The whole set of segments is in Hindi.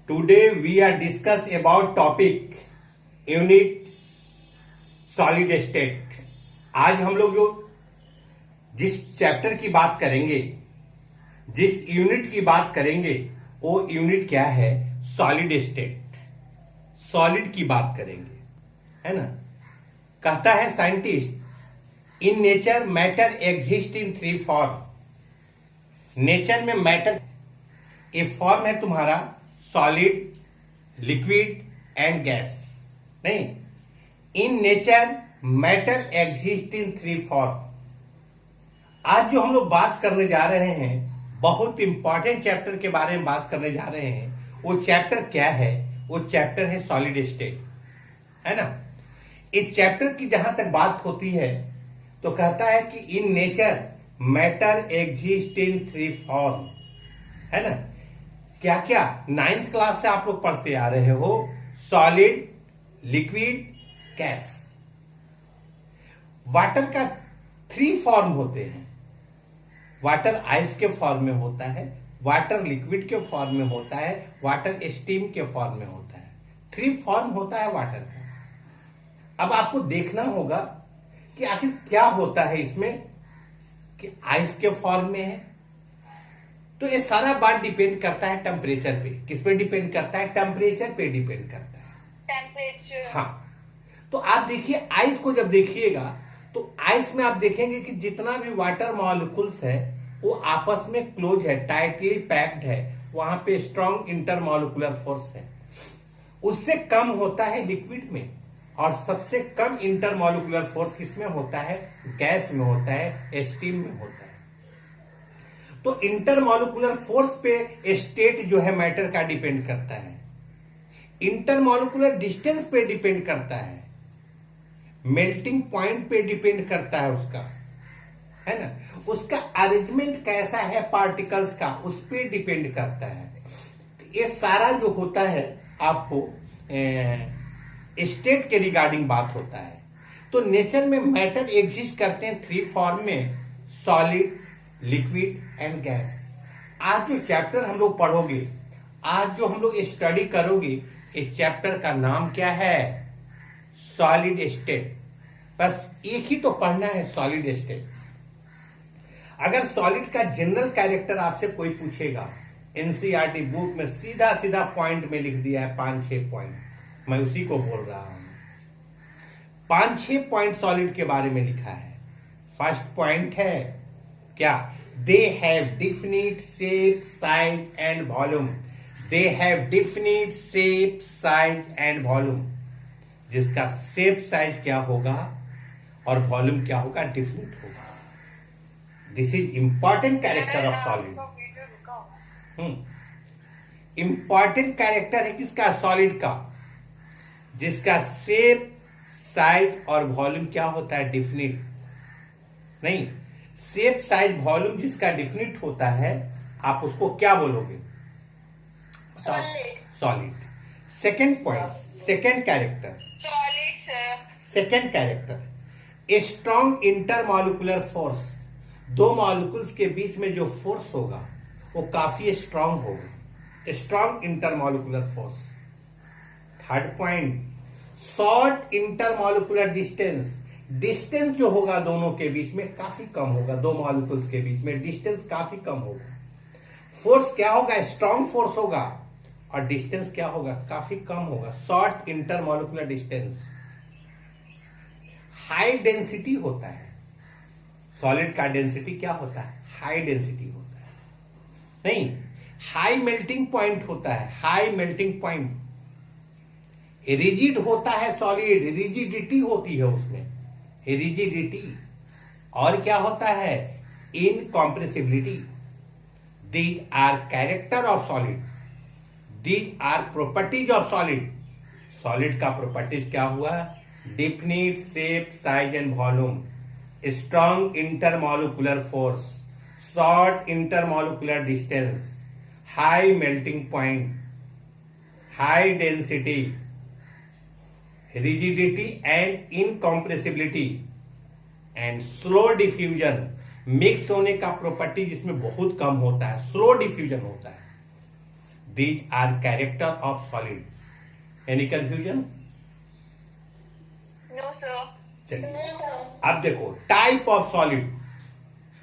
Today we are discuss about topic unit solid state। आज हम लोग जो जिस चैप्टर की बात करेंगे, जिस यूनिट की बात करेंगे, वो यूनिट क्या है? Solid state. सॉलिड की बात करेंगे, है ना। कहता है scientist, in nature matter exist in three form. Nature में मैटर एक फॉर्म है तुम्हारा सॉलिड, लिक्विड एंड गैस। नहीं, in nature matter exist in three form. आज जो हम लोग बात करने जा रहे हैं, बहुत इंपॉर्टेंट चैप्टर के बारे में बात करने जा रहे हैं। वो चैप्टर क्या है? वो चैप्टर है सॉलिड स्टेट, है ना। इस चैप्टर की जहां तक बात होती है तो कहता है कि in nature matter exist in three form, है ना। क्या क्या 9th क्लास से आप लोग पढ़ते आ रहे हो? Solid, liquid, gas. वाटर का 3 फॉर्म होते हैं। वाटर आइस के फॉर्म में होता है, वाटर लिक्विड के फॉर्म में होता है, वाटर स्टीम के फॉर्म में होता है। 3 फॉर्म होता है वाटर का। अब आपको देखना होगा कि आखिर क्या होता है इसमें, कि आइस के फॉर्म में है तो ये सारा बात डिपेंड करता है टेम्परेचर पे। किस पे डिपेंड करता है? टेम्परेचर पे डिपेंड करता है, टेम्परेचर। हाँ, तो आप देखिए आइस को जब देखिएगा तो आइस में आप देखेंगे कि जितना भी वाटर मॉलिक्यूल्स है वो आपस में क्लोज है, टाइटली पैक्ड है। वहां पे स्ट्रॉन्ग इंटरमॉलिक्यूलर फोर्स है। उससे कम होता है लिक्विड में, और सबसे कम इंटरमॉलिक्यूलर फोर्स किसमें होता है? गैस में होता है, स्टीम में होता है। तो इंटरमॉलिक्यूलर फोर्स पे स्टेट जो है मैटर का डिपेंड करता है। इंटरमॉलिक्यूलर डिस्टेंस पे डिपेंड करता है, मेल्टिंग पॉइंट पे डिपेंड करता है उसका, है ना। उसका अरेंजमेंट कैसा है पार्टिकल्स का, उस पे डिपेंड करता है। तो ये सारा जो होता है आपको स्टेट के रिगार्डिंग बात होता है। तो नेचर में मैटर एग्जिस्ट करते हैं 3 फॉर्म में, सॉलिड, लिक्विड एंड गैस। आज जो चैप्टर हम लोग पढ़ोगे, आज जो हम लोग स्टडी करोगे, इस चैप्टर का नाम क्या है? Solid state. बस एक ही तो पढ़ना है, सॉलिड स्टेट। अगर सॉलिड का जनरल कैरेक्टर आपसे कोई पूछेगा, एनसीईआरटी बुक में सीधा सीधा पॉइंट में लिख दिया है 5-6 पॉइंट, मैं उसी को बोल रहा हूं। 5-6 पॉइंट सॉलिड के बारे में लिखा है। फर्स्ट पॉइंट है क्या? They have definite shape, size and volume. They have definite shape, size and volume. जिसका शेप साइज क्या होगा और वॉल्यूम क्या होगा? डिफिनिट होगा। This is important character of solid. Important character है किसका? सॉलिड का। जिसका शेप, साइज और वॉल्यूम क्या होता है? डिफिनिट। नहीं, शेप, साइज, वॉल्यूम जिसका डिफिनिट होता है, आप उसको क्या बोलोगे? Solid. Second point, second character, second character, strong intermolecular force. 2 molecules के बीच में जो फोर्स होगा वो काफी स्ट्रांग होगा, strong intermolecular force. Third point, short intermolecular distance. Distance जो होगा दोनों के बीच में काफी कम होगा, 2 मॉलिक्यूल्स के बीच में डिस्टेंस काफी कम होगा। फोर्स क्या होगा? स्ट्रॉन्ग फोर्स होगा, और डिस्टेंस क्या होगा? काफी कम होगा, short intermolecular distance. High density होता है। सॉलिड का डेंसिटी क्या होता है? हाई डेंसिटी होता है। नहीं, हाई मेल्टिंग पॉइंट होता है, हाई मेल्टिंग पॉइंट। रिजिड होता है सॉलिड, रिजिडिटी होती है उसमें, रिजिडिटी। और क्या होता है? Incompressibility. These are character of solid, these are properties of solid. Solid का प्रॉपर्टीज क्या हुआ? Definite shape, size and volume, strong intermolecular force, short intermolecular distance, high melting point, high density, rigidity and incompressibility, and slow diffusion. Mix होने का प्रॉपर्टी जिसमें बहुत कम होता है, स्लो डिफ्यूजन होता है। These are character of solid. Any confusion? No sir. चलिए अब देखो टाइप ऑफ सॉलिड।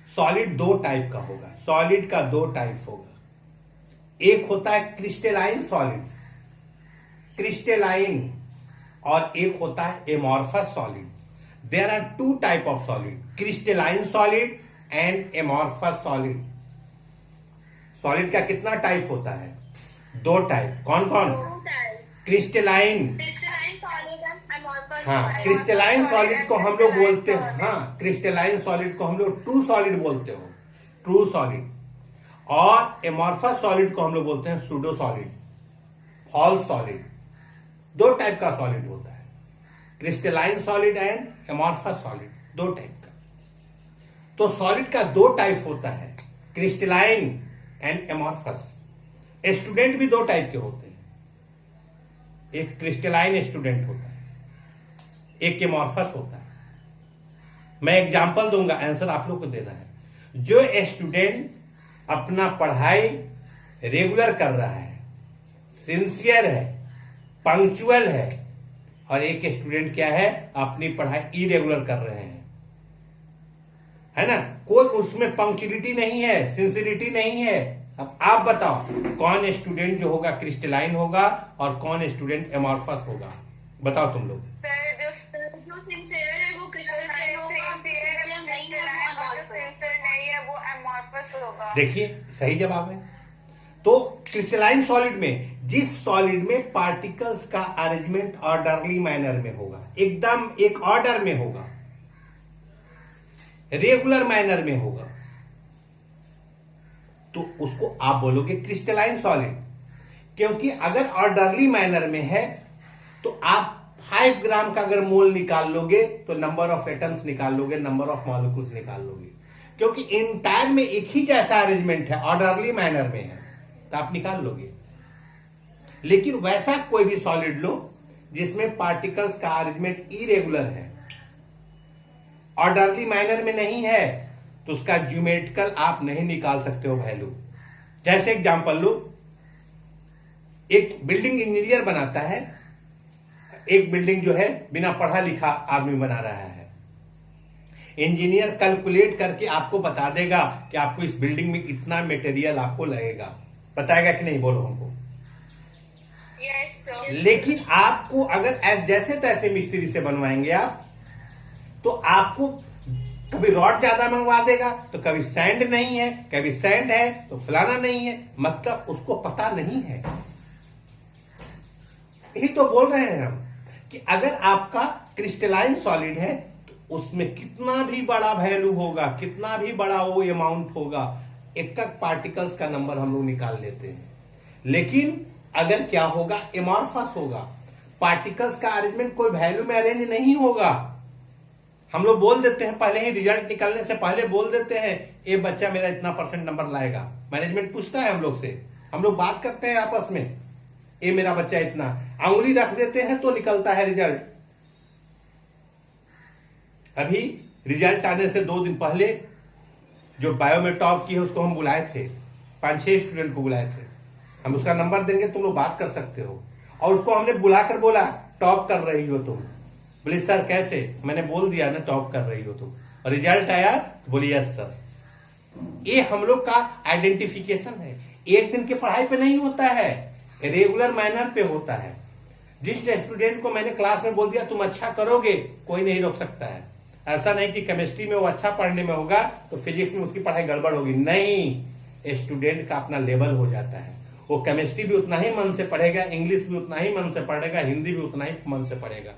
सॉलिड दो टाइप का होगा, सॉलिड का दो टाइप होगा। एक होता है क्रिस्टलाइन सॉलिड, क्रिस्टलाइन, और एक होता है amorphous solid. There are two type of solid, crystalline solid and amorphous solid. Solid का कितना टाइप होता है? दो टाइप। कौन कौन? क्रिस्टलाइन। हाँ, क्रिस्टलाइन सॉलिड को हम लोग बोलते हैं, हाँ, क्रिस्टलाइन सॉलिड को हम लोग ट्रू सॉलिड बोलते हो, ट्रू सॉलिड। और एमॉर्फस सॉलिड को हम लोग बोलते हैं सूडो सॉलिड, फॉल्स सॉलिड। दो टाइप का सॉलिड होता है, crystalline solid and amorphous solid, दो टाइप का। तो सॉलिड का दो टाइप होता है, क्रिस्टलाइन एंड एमॉर्फस। स्टूडेंट भी दो टाइप के होते हैं, एक क्रिस्टलाइन स्टूडेंट होता है, एक एमॉर्फस होता है। मैं एग्जांपल दूंगा, आंसर आप लोग को देना है। जो स्टूडेंट अपना पढ़ाई रेगुलर कर रहा है, सिंसियर है, पंक्चुअल है, और एक स्टूडेंट क्या है, अपनी पढ़ाई इरेगुलर कर रहे हैं, है ना, कोई उसमें पंक्चुअलिटी नहीं है, सिंसियरिटी नहीं है। अब आप बताओ कौन स्टूडेंट जो होगा क्रिस्टलाइन होगा और कौन स्टूडेंट एमॉर्फस होगा? बताओ तुम लोग। जो सिंसियर है वो क्रिस्टलाइन होगा, नहीं है वो एमॉर्फस होगा। देखिए सही जवाब है। तो क्रिस्टलाइन सॉलिड में, जिस सॉलिड में पार्टिकल्स का अरेंजमेंट ऑर्डरली मैनर में होगा, एकदम एक ऑर्डर में होगा, रेगुलर मैनर में होगा, तो उसको आप बोलोगे क्रिस्टलाइन सॉलिड। क्योंकि अगर ऑर्डरली मैनर में है तो आप 5 ग्राम का अगर मोल निकाल लोगे तो नंबर ऑफ एटम्स निकाल लोगे, नंबर ऑफ मॉलिक्यूल्स निकाल लोगे, क्योंकि इंटायर में एक ही जैसा अरेंजमेंट है, ऑर्डरली मैनर में है, तो आप निकाल लोगे। लेकिन वैसा कोई भी सॉलिड लो जिसमें पार्टिकल्स का अरेंजमेंट इरेगुलर है, ऑर्डरली मैनर में नहीं है, तो उसका ज्योमेट्रिकल आप नहीं निकाल सकते हो वैल्यू। जैसे एग्जांपल लो, एक बिल्डिंग इंजीनियर बनाता है, एक बिल्डिंग जो है बिना पढ़ा लिखा आदमी बना रहा है। इंजीनियर कैलकुलेट करके आपको बता देगा कि आपको इस बिल्डिंग में इतना मटेरियल आपको लगेगा, बताएगा कि नहीं? बोलो हमको। लेकिन आपको अगर जैसे तैसे मिस्त्री से बनवाएंगे आप, तो आपको कभी रॉड ज्यादा मंगवा देगा, तो कभी सैंड नहीं है, कभी सैंड है तो फलाना नहीं है, मतलब उसको पता नहीं है। यही तो बोल रहे हैं हम कि अगर आपका क्रिस्टलाइन सॉलिड है तो उसमें कितना भी बड़ा वैल्यू होगा, कितना भी बड़ा वो अमाउंट होगा, एक पार्टिकल्स का नंबर हम लोग निकाल लेते हैं। लेकिन अगर क्या होगा, एमॉर्फस होगा, पार्टिकल्स का अरेंजमेंट कोई वैल्यू में अरेंज नहीं होगा। हम लोग बोल देते हैं, पहले ही रिजल्ट निकलने से पहले बोल देते हैं ये बच्चा मेरा इतना % नंबर लाएगा। मैनेजमेंट पूछता है हम लोग से, हम लोग बात करते हैं आपस में, ये मेरा बच्चा इतना, अंगुली रख देते हैं तो निकलता है रिजल्ट। अभी रिजल्ट आने से 2 दिन पहले जो बायो में टॉप की है उसको हम बुलाए थे, 5-6 स्टूडेंट को बुलाए थे। हम उसका नंबर देंगे, तुम लोग बात कर सकते हो। और उसको हमने बुलाकर बोला टॉप कर रही हो तुम। बोले सर कैसे? मैंने बोल दिया ना टॉप कर रही हो तुम, और रिजल्ट आया तो बोली यस सर। ये हम लोग का आइडेंटिफिकेशन है, एक दिन की पढ़ाई पे नहीं होता है, रेगुलर मैनर पे होता है। जिस स्टूडेंट को मैंने क्लास में बोल दिया तुम अच्छा करोगे, कोई नहीं रोक सकता है। ऐसा नहीं कि केमिस्ट्री में वो अच्छा पढ़ने में होगा तो फिजिक्स में उसकी पढ़ाई गड़बड़ होगी, नहीं। स्टूडेंट का अपना लेवल हो जाता है, वो केमिस्ट्री भी उतना ही मन से पढ़ेगा, इंग्लिश भी उतना ही मन से पढ़ेगा, हिंदी भी उतना ही मन से पढ़ेगा।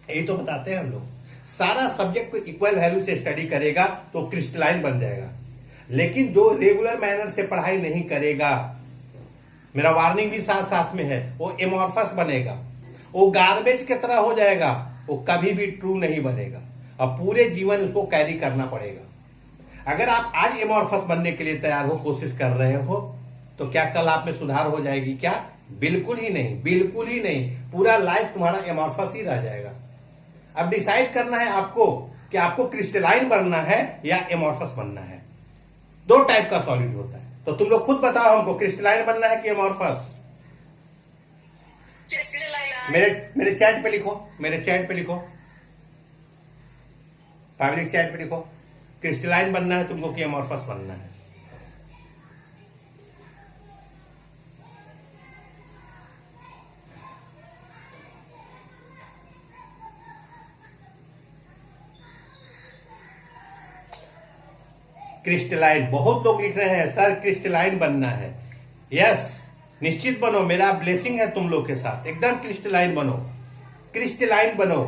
यही तो बताते हैं हम लोग। सारा सब्जेक्ट को इक्वल वैल्यू से स्टडी करेगा तो क्रिस्टलाइन बन जाएगा। लेकिन जो रेगुलर मैनर से पढ़ाई नहीं करेगा, मेरा वार्निंग भी साथ साथ में है, वो एमॉर्फस बनेगा, वो गार्बेज की तरह हो जाएगा, वो कभी भी ट्रू नहीं बनेगा, और पूरे जीवन उसको कैरी करना पड़ेगा। अगर आप आज एमॉर्फस बनने के लिए तैयार हो, कोशिश कर रहे हो, तो क्या कल आप में सुधार हो जाएगी क्या? बिल्कुल ही नहीं, बिल्कुल ही नहीं। पूरा लाइफ तुम्हारा एमॉर्फस ही रह जाएगा। अब डिसाइड करना है आपको कि आपको क्रिस्टलाइन बनना है या एमॉर्फस बनना है। 2 टाइप का सॉलिड होता है, तो तुम लोग खुद बताओ हमको, क्रिस्टलाइन बनना है कि एमॉर्फस? क्रिस्टलाइन। मेरे चैट पे लिखो, मेरे चैट पे लिखो, पब्लिक चैट पे लिखो, क्रिस्टलाइन बनना है तुमको कि एमॉर्फस बनना है? क्रिस्टलाइन, बहुत लोग लिख रहे हैं सर क्रिस्टलाइन बनना है। यस, निश्चित बनो, मेरा ब्लेसिंग है तुम लोग के साथ, एकदम क्रिस्टलाइन बनो, क्रिस्टलाइन बनो,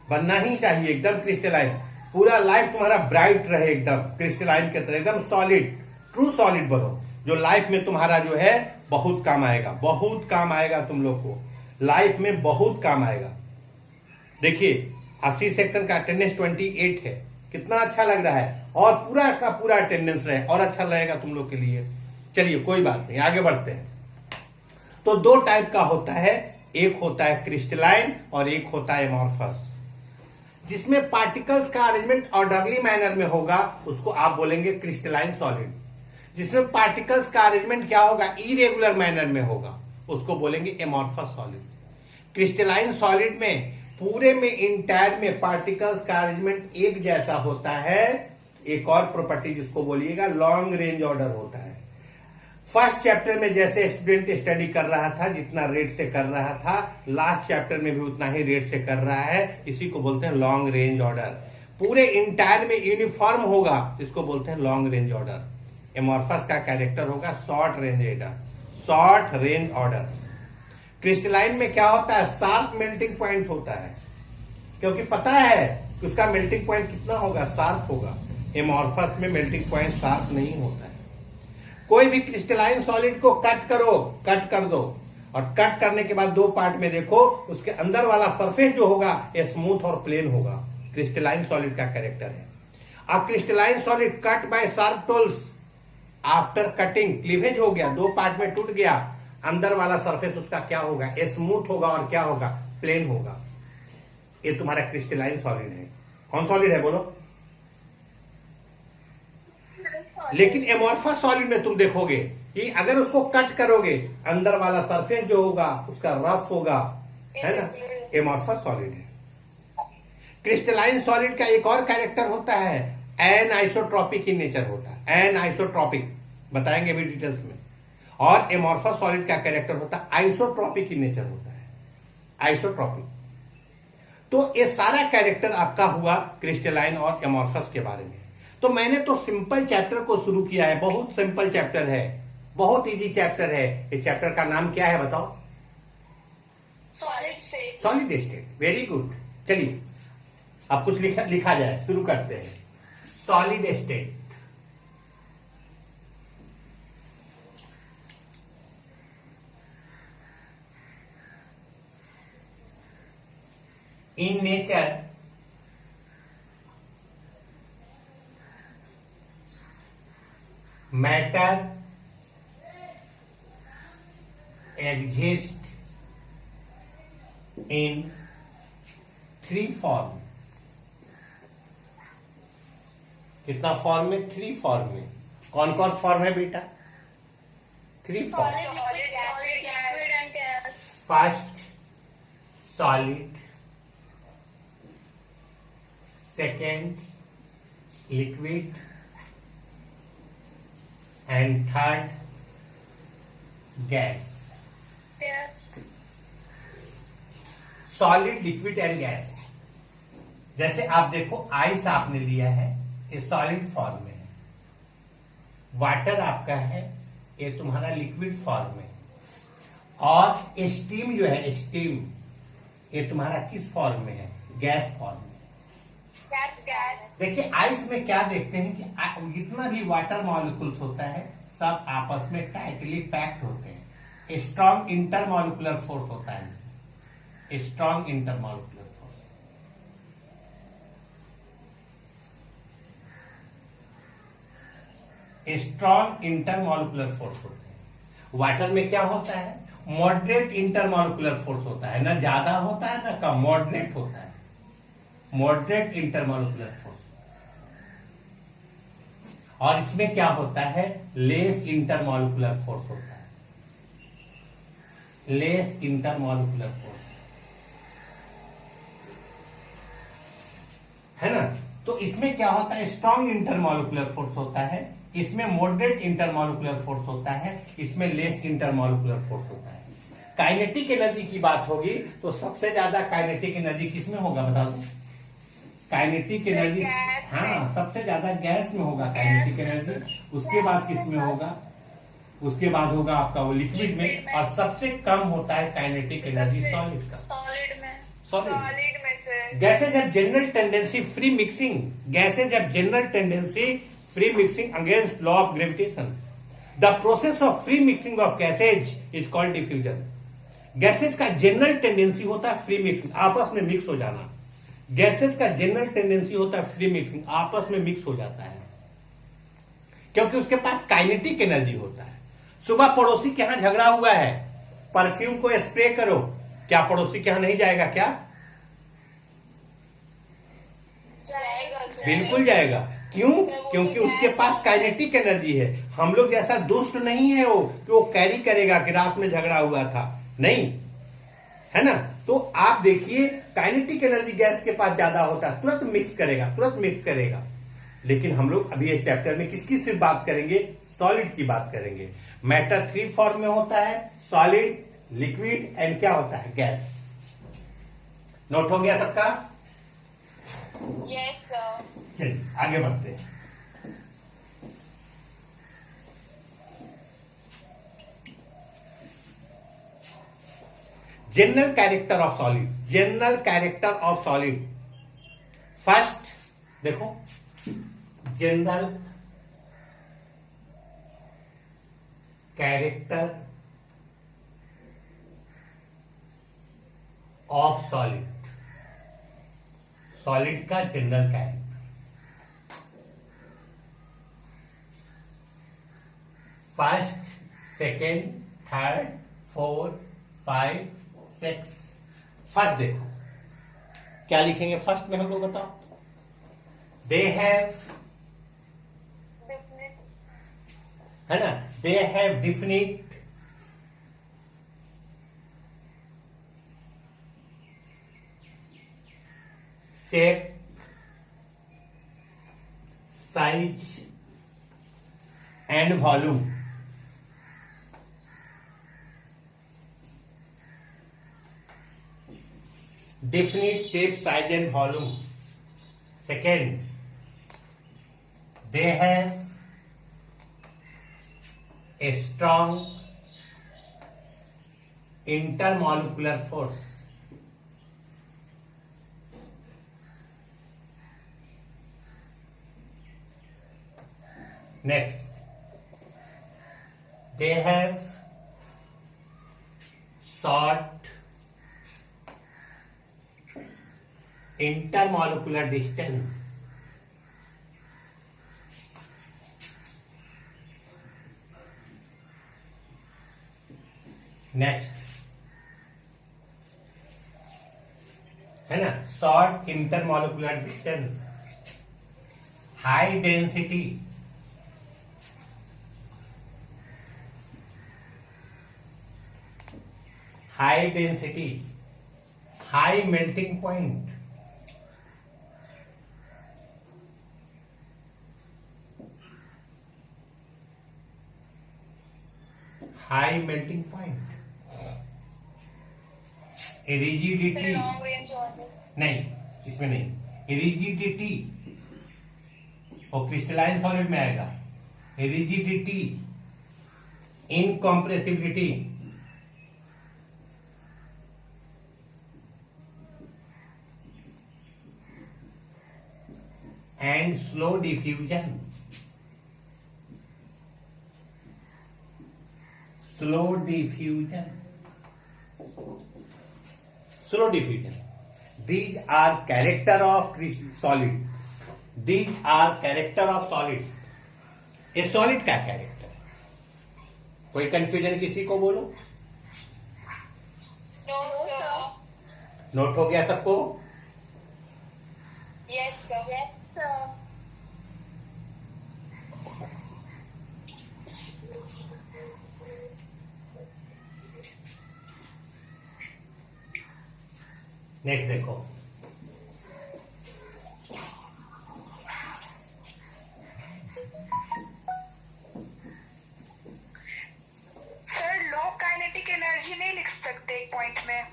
बनना ही चाहिए एकदम क्रिस्टलाइन। पूरा लाइफ तुम्हारा ब्राइट रहे एकदम क्रिस्टलाइन के तरह, एकदम सॉलिड, ट्रू सॉलिड बनो, जो लाइफ में तुम्हारा जो है बहुत काम आएगा, बहुत काम आएगा तुम लोग को, लाइफ में बहुत काम आएगा। देखिए 80 सेक्शन का अटेंडेंस 28 है, कितना अच्छा लग रहा है, और पूरा का पूरा अटेंडेंस रहे और अच्छा लगेगा तुम लोग के लिए। चलिए कोई बात नहीं, आगे बढ़ते हैं। तो दो टाइप का होता है, एक होता है क्रिस्टलाइन और एक होता है एमॉर्फस। जिसमें पार्टिकल्स का अरेंजमेंट ऑर्डरली मैनर में होगा उसको आप बोलेंगे क्रिस्टलाइन सॉलिड। जिसमें पार्टिकल्स का अरेंजमेंट क्या होगा, इरेगुलर मैनर में होगा, उसको बोलेंगे एमॉर्फस सॉलिड। क्रिस्टलाइन सॉलिड में पूरे में इंटायर में पार्टिकल्स का अरेंजमेंट एक जैसा होता है। एक और प्रॉपर्टी जिसको बोलिएगा लॉन्ग रेंज ऑर्डर होता है। फर्स्ट चैप्टर में जैसे स्टूडेंट स्टडी कर रहा था, जितना रेट से कर रहा था, लास्ट चैप्टर में भी उतना ही रेट से कर रहा है, इसी को बोलते हैं लॉन्ग रेंज ऑर्डर। पूरे इंटायर में यूनिफॉर्म होगा, इसको बोलते हैं लॉन्ग रेंज ऑर्डर। एमॉर्फस का कैरेक्टर होगा short range order, short range order. Crystalline में क्या होता है, शार्प मेल्टिंग पॉइंट होता है, क्योंकि पता है कि उसका मेल्टिंग पॉइंट कितना होगा, शार्प होगा। एमॉर्फस में मेल्टिंग पॉइंट शार्प नहीं होता है। कोई भी क्रिस्टलाइन सॉलिड को कट करो, कट कर दो, और कट करने के बाद दो पार्ट में देखो, उसके अंदर वाला सरफेस जो होगा ये स्मूथ और प्लेन होगा। क्रिस्टलाइन सॉलिड का कैरेक्टर है। अब crystalline solid cut by sharp tools, after cutting cleavage हो गया, दो पार्ट में टूट गया, अंदर वाला सरफेस उसका क्या होगा, स्मूथ होगा और क्या होगा, प्लेन होगा। ये तुम्हारा क्रिस्टलाइन सॉलिड है। कौन सॉलिड है बोलो? लेकिन एमॉर्फस सॉलिड में तुम देखोगे कि अगर उसको कट करोगे, अंदर वाला सरफेस जो होगा उसका रफ होगा, है ना, एमॉर्फस सॉलिड है। क्रिस्टलाइन सॉलिड का एक और कैरेक्टर होता है, एन आइसोट्रॉपिक इन नेचर होता है। एन आइसोट्रॉपिक बताएंगे भी डिटेल्स में। और एमॉर्फस सॉलिड का कैरेक्टर होता है आइसोट्रॉपिक इन नेचर होता है, आइसोट्रॉपिक। तो ये सारा कैरेक्टर आपका हुआ क्रिस्टलाइन और एमॉर्फस के बारे में। तो मैंने तो सिंपल चैप्टर को शुरू किया है, बहुत सिंपल चैप्टर है, बहुत इजी चैप्टर है। ये चैप्टर का नाम क्या है बताओ? Solid state. Solid state, very good. चलिए अब कुछ लिखा जाए, शुरू करते हैं। Solid state, in nature matter exists in three form। कितना फॉर्म में? 3 फॉर्म में। कौन कौन फॉर्म है बेटा? 3 form. Liquid and gas. First solid, second liquid, and third gas। Solid, liquid and gas. जैसे आप देखो आइस आपने लिया है, ये सॉलिड फॉर्म में है। वाटर आपका है, ये तुम्हारा लिक्विड फॉर्म में। और स्टीम जो है, स्टीम, ये तुम्हारा किस फॉर्म में है? गैस फॉर्म में। देखिए आइस में क्या देखते हैं कि जितना भी वाटर मॉलिक्यूल्स होता है सब आपस में टाइटली पैक्ड होते हैं। स्ट्रॉन्ग इंटरमॉलिकुलर फोर्स होता है, strong intermolecular force. Strong intermolecular force होते हैं। वाटर में क्या होता है? मॉडरेट इंटरमॉलिकुलर फोर्स होता है, ना ज्यादा होता है ना कम, मॉडरेट होता है, मॉडरेट इंटरमॉलिकुलर फोर्स। और इसमें क्या होता है, लेस इंटरमॉलिक्यूलर फोर्स होता है, लेस इंटरमॉलिक्यूलर फोर्स, है ना। तो इसमें क्या होता है, स्ट्रॉन्ग इंटरमॉलिक्यूलर फोर्स होता है, इसमें मॉडरेट इंटरमॉलिक्यूलर फोर्स होता है, इसमें लेस इंटरमॉलिक्यूलर फोर्स होता है। काइनेटिक एनर्जी की बात होगी तो सबसे ज्यादा काइनेटिक एनर्जी किसमें होगा बता दो, काइनेटिक एनर्जी, हाँ सबसे ज्यादा गैस में होगा काइनेटिक एनर्जी, उसके बाद किस में होगा, उसके बाद होगा आपका वो लिक्विड में, और सबसे कम होता है काइनेटिक एनर्जी सॉलिड का, सॉलिड में, सॉलिड सॉलिड में से। Gases have general tendency free mixing, gases have general tendency free mixing against law of gravitation, the process of free mixing of gases is called diffusion. Gases का जनरल टेंडेंसी होता है फ्री मिक्सिंग, आपस में मिक्स हो जाना, गैसेज का जनरल टेंडेंसी होता है फ्री मिक्सिंग, आपस में मिक्स हो जाता है, क्योंकि उसके पास काइनेटिक एनर्जी होता है। सुबह पड़ोसी के यहां झगड़ा हुआ है, परफ्यूम को स्प्रे करो, क्या पड़ोसी के यहां नहीं जाएगा क्या, जाएगा, बिल्कुल जाएगा, क्यों, क्योंकि उसके पास काइनेटिक एनर्जी है। हम लोग जैसा दुष्ट नहीं है वो कि वो कैरी करेगा कि रात में झगड़ा हुआ था, नहीं, है ना। तो आप देखिए काइनेटिक एनर्जी गैस के पास ज्यादा होता है, तुरंत मिक्स करेगा, तुरंत मिक्स करेगा। लेकिन हम लोग अभी इस चैप्टर में किसकी सिर्फ बात करेंगे, सॉलिड की बात करेंगे। मैटर 3 फॉर्म में होता है, सॉलिड, लिक्विड एंड क्या होता है, गैस। नोट हो गया सबका, यस सर। चलिए आगे बढ़ते हैं। General character of solid, general character of solid, first देखो, general character of solid, solid का general character, first, second, third, fourth, 5, 6। First देखो क्या लिखेंगे, फर्स्ट में हम लोग बताओ, दे हैव, डेफिनेट, है ना, they have definite shape, size and volume. Definite shape, size and volume. Second, they have a strong intermolecular force. Next, they have short intermolecular distance. Next, है ना, short intermolecular distance, high density, high density, high melting point, high melting point, rigidity, long range और नहीं इसमें नहीं, रिजिडिटी वो क्रिस्टलाइन सॉलिड में आएगा, rigidity, incompressibility, and slow diffusion, slow diffusion, slow diffusion. These are character of solid. These are character of solid. ये सॉलिड का कैरेक्टर है, कोई कंफ्यूजन किसी को बोलो, नो सर, नोट हो गया सबको। Yes sir, yes sir. Next देखो, सर लो काइनेटिक एनर्जी नहीं लिख सकते एक पॉइंट में?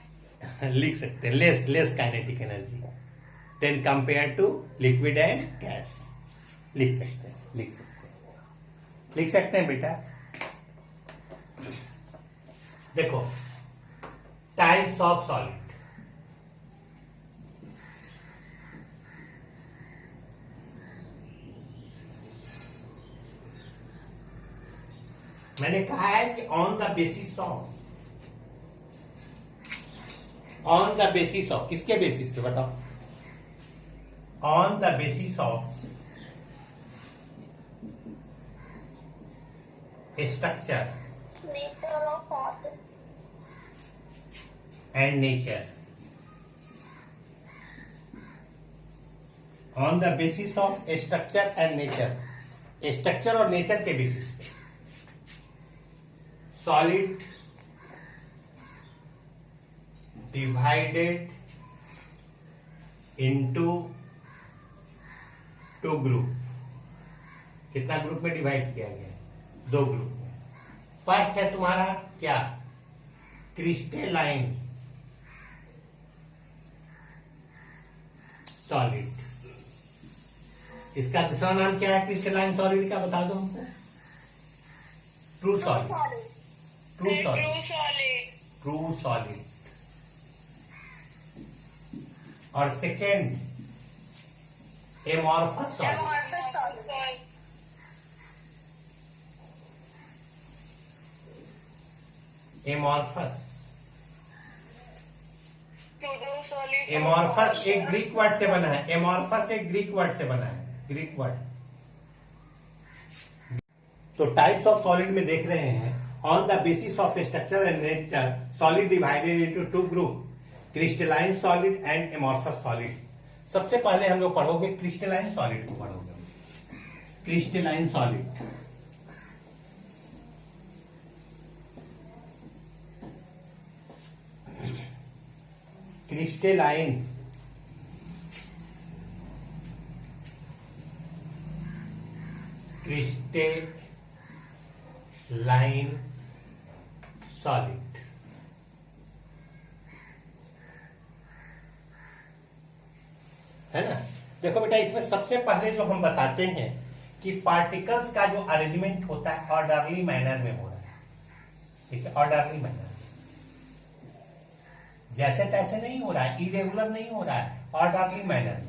लिख सकते हैं, less kinetic energy than compare to liquid and gas. लिख सकते हैं बेटा। देखो, टाइप्स ऑफ सॉलिड। मैंने कहा है कि ऑन द बेसिस ऑफ किसके बेसिस पे बताओ? On the basis of structure nature of organ. And nature. On the basis of structure and nature, structure और नेचर के बेसिस पे solid divided into two group. कितना ग्रुप में डिवाइड किया गया है? 2 ग्रुप में। फर्स्ट है तुम्हारा क्या? Crystalline solid. इसका दूसरा नाम क्या है क्रिस्टलाइन सॉलिड का? बता दो हमको। True solid. और सेकेंड एमॉर्फस सॉलिड। एमॉर्फस एक ग्रीक वर्ड से बना है। एमॉर्फस एक ग्रीक वर्ड से बना है, ग्रीक वर्ड। तो टाइप्स ऑफ सॉलिड में देख रहे हैं, on the basis of structure and nature solid divided into 2 group, crystalline solid and amorphous solid. सबसे पहले हम लोग पढ़ोगे क्रिस्टलाइन सॉलिड को पढ़ोगे। Crystalline solid, crystalline solid. है ना? देखो बेटा, इसमें सबसे पहले जो हम बताते हैं कि पार्टिकल्स का जो अरेंजमेंट होता है ऑर्डरली मैनर में हो रहा है। ठीक है, ऑर्डरली मैनर, जैसे तैसे नहीं हो रहा है, इरेगुलर नहीं हो रहा है, ऑर्डरली मैनर में।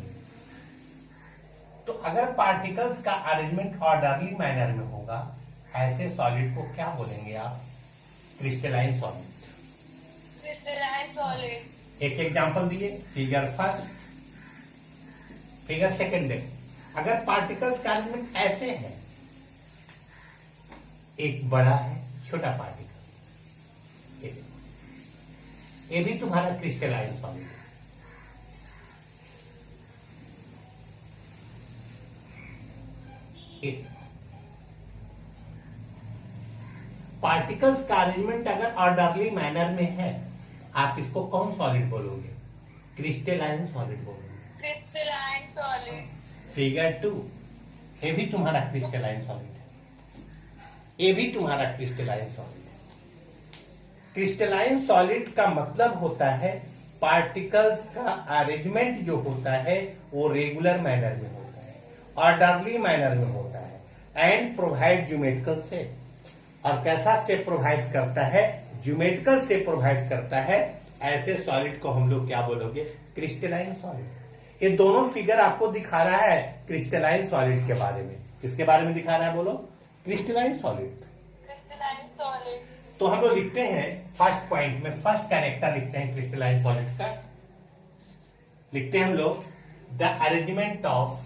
तो अगर पार्टिकल्स का अरेंजमेंट ऑर्डरली मैनर में होगा, ऐसे सॉलिड को क्या बोलेंगे आप? Crystalline solid. एक एग्जांपल दिए, फिगर फर्स्ट, फिगर सेकंड देख। अगर पार्टिकल्स का अरेंजमेंट ऐसे है, एक बड़ा है, छोटा पार्टिकल, ये भी तुम्हारा क्रिस्टलाइन सॉलिड है। पार्टिकल्स का अरेंजमेंट अगर ऑर्डरली मैनर में है, आप इसको कौन सॉलिड बोलोगे? क्रिस्टलाइन सॉलिड बोलोगे। फिगर 2, ये भी तुम्हारा क्रिस्टलाइन सॉलिड है। ये भी तुम्हारा क्रिस्टलाइन सॉलिड है। क्रिस्टलाइन सॉलिड का मतलब होता है पार्टिकल्स का अरेंजमेंट जो होता है वो रेगुलर मैनर में होता है, ऑर्डरली मैनर में होता है, एंड प्रोवाइड ज्योमेट्रिकल शेप। और कैसा शेप प्रोवाइड करता है? ज्योमेट्रिकल शेप प्रोवाइड करता है। ऐसे सॉलिड को हम लोग क्या बोलोगे? Crystalline solid. ये दोनों फिगर आपको दिखा रहा है क्रिस्टलाइन सॉलिड के बारे में। किसके बारे में दिखा रहा है बोलो? Crystalline solid. तो हम लोग लिखते हैं फर्स्ट पॉइंट में, फर्स्ट कैरेक्टर लिखते हैं क्रिस्टलाइन सॉलिड का। लिखते हैं हम लोग the arrangement of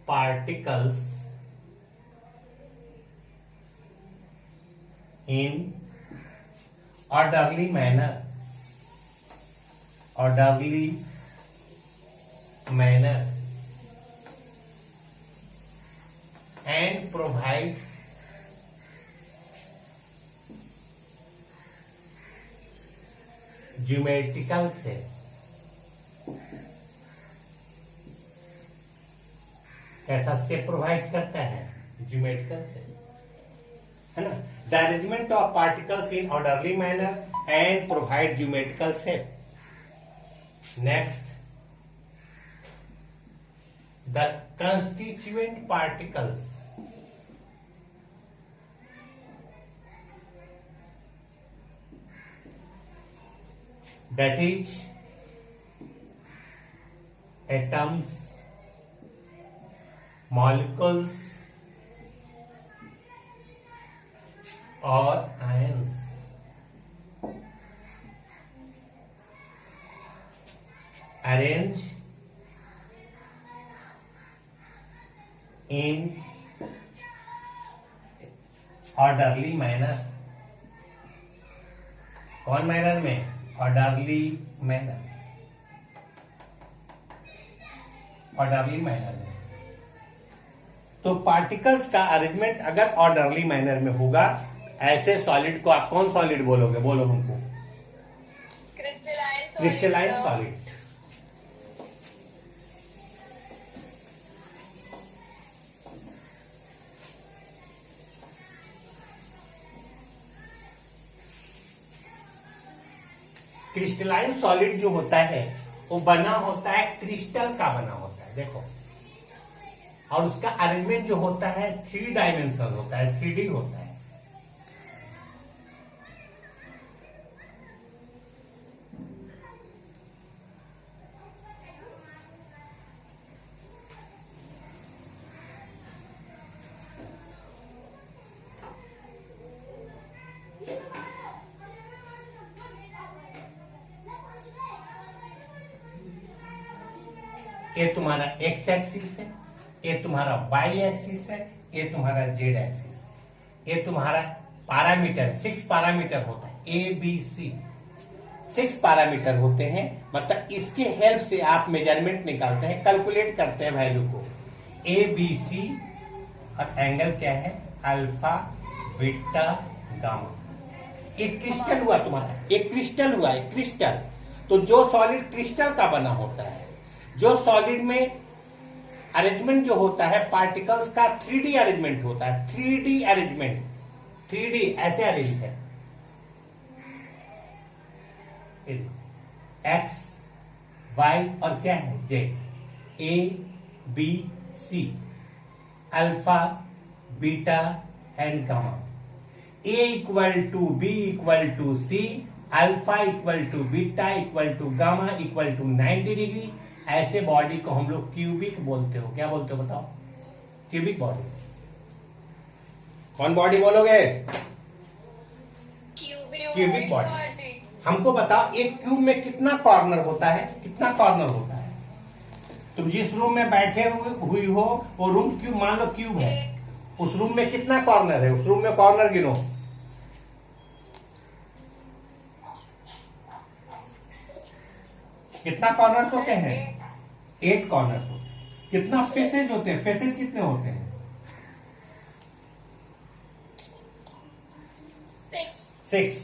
particles in orderly manner and provides geometrical shape. कैसा शेप प्रोवाइड करता है? ज्योमेट्रिकल शेप, है ना। The arrangement of particles in orderly manner and provide geometrical shape. Next, the constituent particles that is atoms, molecules or ions arrange in orderly manner। कौन मैनर में? ऑर्डरली मैनर, ऑर्डरली मैनर में। तो पार्टिकल्स का अरेंजमेंट अगर ऑर्डरली मैनर में होगा, ऐसे सॉलिड को आप कौन सॉलिड बोलोगे? बोलो हमको। Crystalline solid. क्रिस्टलाइन सॉलिड जो होता है वो बना होता है, क्रिस्टल का बना होता है, देखो। और उसका अरेंजमेंट जो होता है 3 डायमेंशनल होता है, 3D होता है। ये तुम्हारा एक्स एक्सिस है, ये तुम्हारा वाई एक्सिस है, ये तुम्हारा जेड एक्सिस है। ये तुम्हारा पैरामीटर है, 6 पैरामीटर होता है, ए बी सी 6 पैरामीटर होते हैं। मतलब इसके हेल्प से आप मेजरमेंट निकालते हैं, कैलकुलेट करते हैं वैल्यू को। ए बी सी और एंगल क्या है? Alpha beta gamma. एक क्रिस्टल हुआ तुम्हारा, एक क्रिस्टल हुआ, एक क्रिस्टल। तो जो सॉलिड क्रिस्टल का बना होता है, जो सॉलिड में अरेंजमेंट जो होता है पार्टिकल्स का 3D अरेंजमेंट होता है, 3D अरेंजमेंट, 3D ऐसे अरेंज है। एक्स वाई और क्या है? Z. A B C, alpha beta and gamma. A equal to B equal to C, alpha equal to beta equal to gamma equal to 90 degree. ऐसे बॉडी को हम लोग क्यूबिक बोलते हो। क्या बोलते हो बताओ? Cubic body. कौन बॉडी बोलोगे? Cubic body. हमको बताओ एक क्यूब में कितना कॉर्नर होता है? कितना कॉर्नर होता है? तुम जिस रूम में बैठे हुई हो वो रूम क्यूब, मान लो क्यूब है, उस रूम में कितना कॉर्नर है? उस रूम में कॉर्नर गिनो। कितना कॉर्नर्स होते हैं? 8 कॉर्नर्स होते हैं। कितना फेसेज होते हैं? फेसेज कितने होते हैं? 6।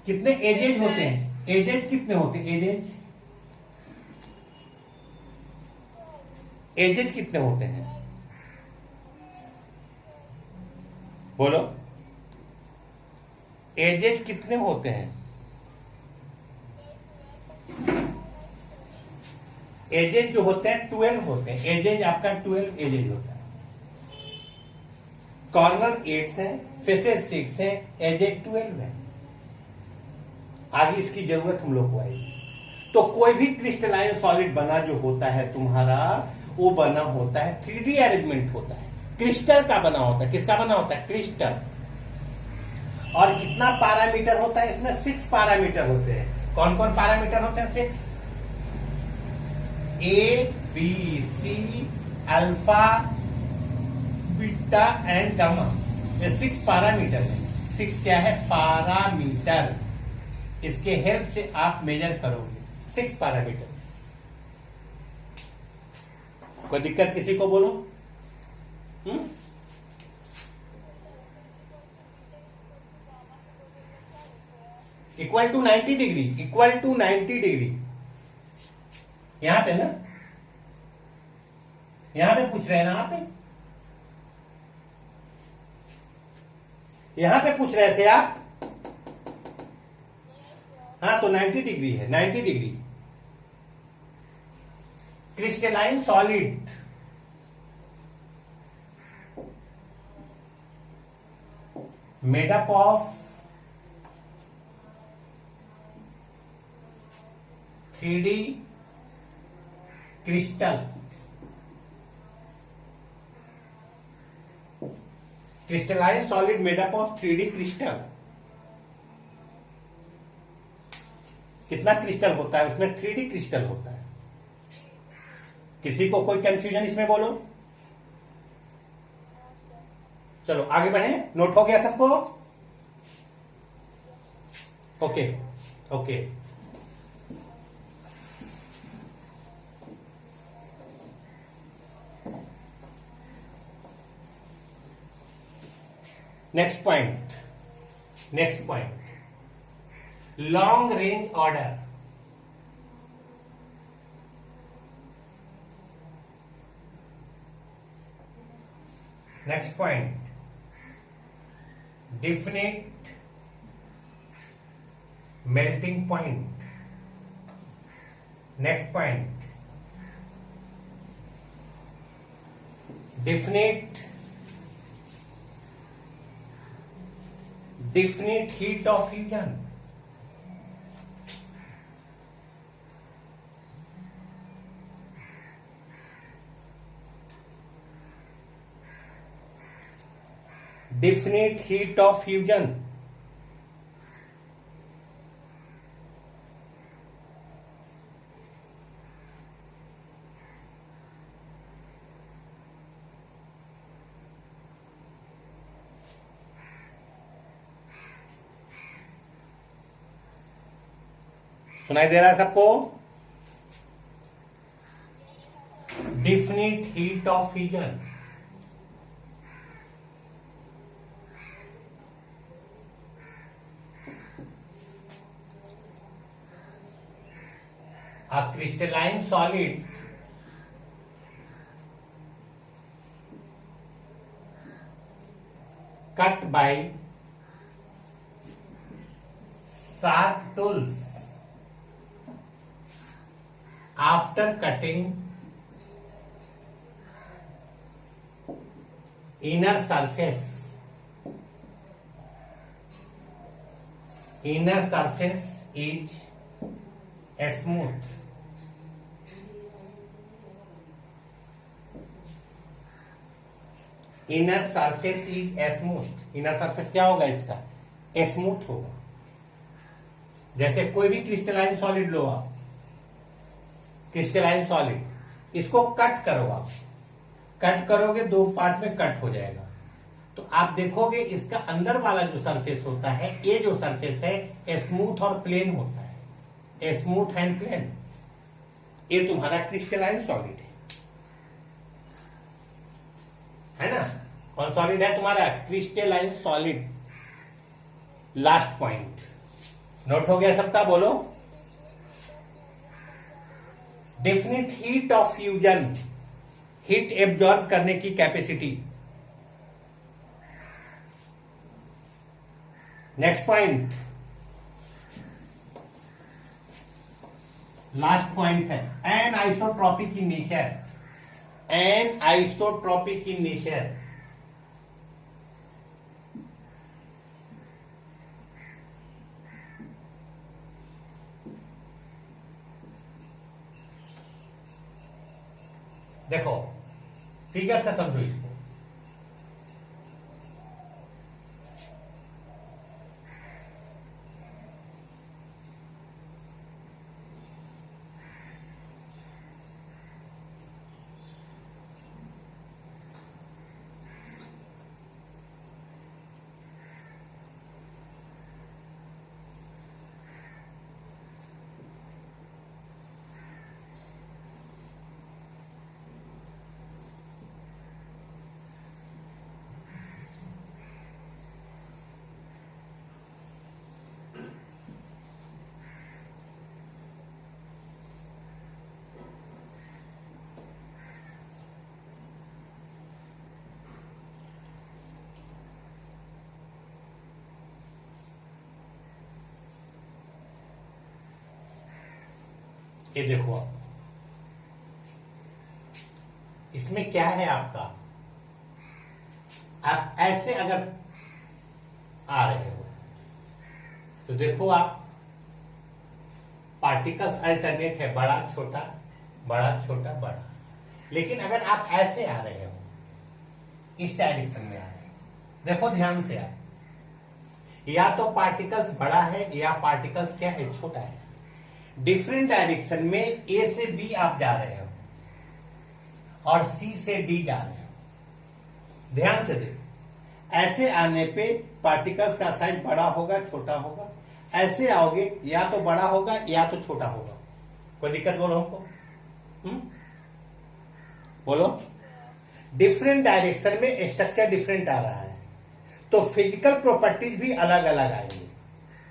कितने एजेज होते हैं? एजेज कितने होते हैं? एजेज कितने होते हैं? बोलो, एजेज कितने होते हैं? एजेज जो होते हैं 12 होते हैं। एजेज आपका 12 एजेज होता है। कॉर्नर 8 है, फेसेस 6 है, एजेज 12 है। आगे इसकी जरूरत हम लोग को आएगी। तो कोई भी क्रिस्टलाइन सॉलिड बना जो होता है तुम्हारा, वो बना होता है 3D अरेंजमेंट होता है, क्रिस्टल का बना होता है। किसका बना होता है? क्रिस्टल। और कितना पैरामीटर होता है इसमें? 6 पैरामीटर होते हैं। कौन कौन पैरामीटर होते हैं? 6। A B C alpha beta and gamma, ये 6 पैरामीटर है। 6 क्या है? पैरामीटर। इसके हेल्प से आप मेजर करोगे 6 पैरामीटर। कोई दिक्कत किसी को? बोलो। Equal to 90 degree, equal to 90 degree. यहां पे ना, यहां पे पूछ रहे हैं ना, यहां पे पूछ रहे थे आप। हाँ, तो 90 डिग्री है, 90 degree. Crystalline solid made up of 3D crystal. Crystalline solid made up of 3D crystal. कितना क्रिस्टल होता है उसमें? 3D क्रिस्टल होता है। किसी को कोई कंफ्यूजन इसमें बोलो? चलो आगे बढ़े। नोट हो गया सबको? Okay okay. Next point, next point, long range order. Next point, definite melting point. Next point, definite heat of fusion. Definite heat of fusion. सुनाई दे रहा है सबको? Definite heat of fusion. A crystalline solid cut by sharp tools after cutting inner surface is smooth. Inner surface is smooth. Inner surface क्या होगा इसका? स्मूथ होगा। जैसे कोई भी क्रिस्टलाइन सॉलिड लो आप, क्रिस्टलाइन सॉलिड, इसको कट करो आप, कट करोगे 2 पार्ट में कट हो जाएगा। तो आप देखोगे इसका अंदर वाला जो सरफेस होता है, ये जो सरफेस है स्मूथ और प्लेन होता है, स्मूथ एंड प्लेन। ये तुम्हारा क्रिस्टलाइन सॉलिड है ना? कौन सॉलिड है तुम्हारा? Crystalline solid. Last point note हो गया सबका? बोलो। Definite heat of fusion, heat absorb करने की capacity. Next point, last point है anisotropic in nature. Anisotropic in nature. देखो फिगर से समझो इसको। ये देखो आप, इसमें क्या है आपका, आप ऐसे अगर आ रहे हो तो देखो आप, पार्टिकल्स अल्टरनेट है, बड़ा छोटा बड़ा छोटा बड़ा। लेकिन अगर आप ऐसे आ रहे हो, इस डायरेक्शन में आ रहे हो, देखो ध्यान से आप, या तो पार्टिकल्स बड़ा है या पार्टिकल्स क्या है, छोटा है। डिफरेंट डायरेक्शन में ए से बी आप जा रहे हो और सी से डी जा रहे हो। ध्यान से देखो, ऐसे आने पे पार्टिकल्स का साइज बड़ा होगा छोटा होगा, ऐसे आओगे या तो बड़ा होगा या तो छोटा होगा। कोई दिक्कत बोलो हमको? बोलो। डिफरेंट डायरेक्शन में स्ट्रक्चर डिफरेंट आ रहा है, तो फिजिकल प्रॉपर्टीज भी अलग अलग आएंगे।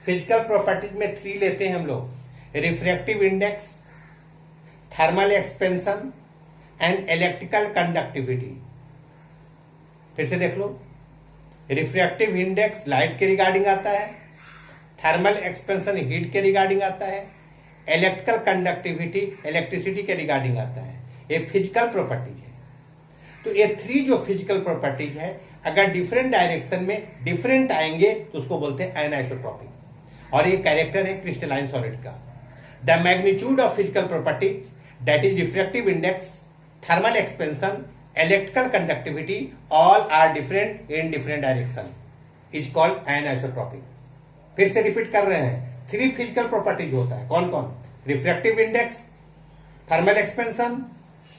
फिजिकल प्रॉपर्टीज में 3 लेते हैं हम लोग, refractive index, thermal expansion and electrical conductivity. फिर से देख लो, रिफ्रैक्टिव इंडेक्स लाइट के रिगार्डिंग आता है, थर्मल एक्सपेंशन हीट के रिगार्डिंग आता है, इलेक्ट्रिकल कंडक्टिविटी इलेक्ट्रिसिटी के रिगार्डिंग आता है। ये फिजिकल प्रॉपर्टीज है। तो ये 3 जो फिजिकल प्रॉपर्टीज है, अगर डिफरेंट डायरेक्शन में डिफरेंट आएंगे तो उसको बोलते हैं एनाइसोट्रॉपिक। और ये कैरेक्टर है क्रिस्टलाइन सॉलिड का। The magnitude of physical properties that is refractive index, thermal expansion, electrical conductivity all are different in different direction is called anisotropic. फिर से रिपीट कर रहे हैं, 3 फिजिकल प्रॉपर्टीज होता है। कौन कौन? Refractive index, thermal expansion,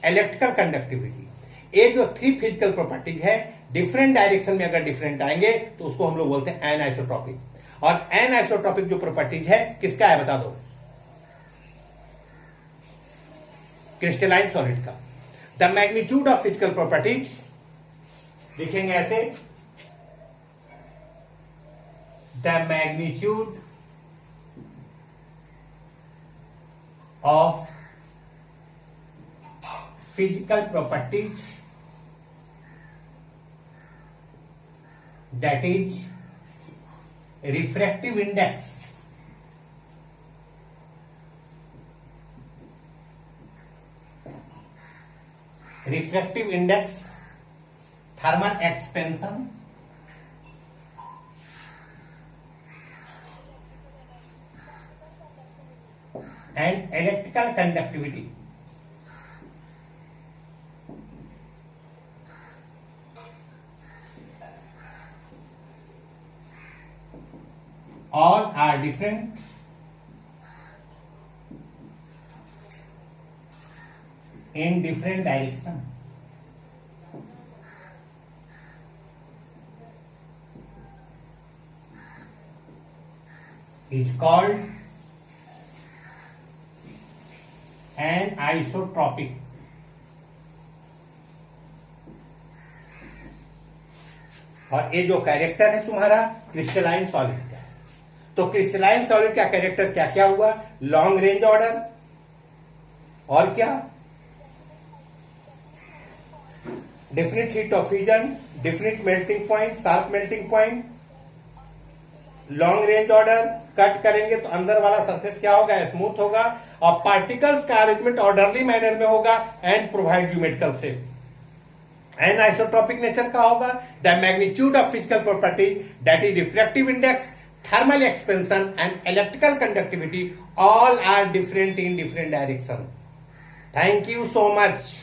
electrical conductivity. ये जो 3 फिजिकल प्रॉपर्टीज है, डिफरेंट डायरेक्शन में अगर डिफरेंट आएंगे तो उसको हम लोग बोलते हैं एनाइसोट्रॉपिक। और एनाइसोट्रॉपिक जो प्रॉपर्टीज है किसका है बता दो? क्रिस्टलाइन सॉलिड का। The magnitude of physical properties लिखेंगे ऐसे, the magnitude of physical properties that is refractive index, thermal expansion and electrical conductivity. All are different in different direction. Is called anisotropic. और ये जो कैरेक्टर है तुम्हारा क्रिस्टलाइन सॉलिड का। तो क्रिस्टलाइन सॉलिड का कैरेक्टर क्या क्या हुआ? लॉन्ग रेंज ऑर्डर, और क्या? Definite heat of fusion, definite melting point, sharp melting point, long range order. Cut करेंगे तो अंदर वाला सरफेस क्या होगा? स्मूथ होगा, और पार्टिकल्स का अरेंजमेंट ऑर्डरली मैनर में होगा and provide geometrical shape. Anisotropic nature का होगा। The magnitude of physical property that is refractive index, thermal expansion and electrical conductivity all are different in different direction. Thank you so much.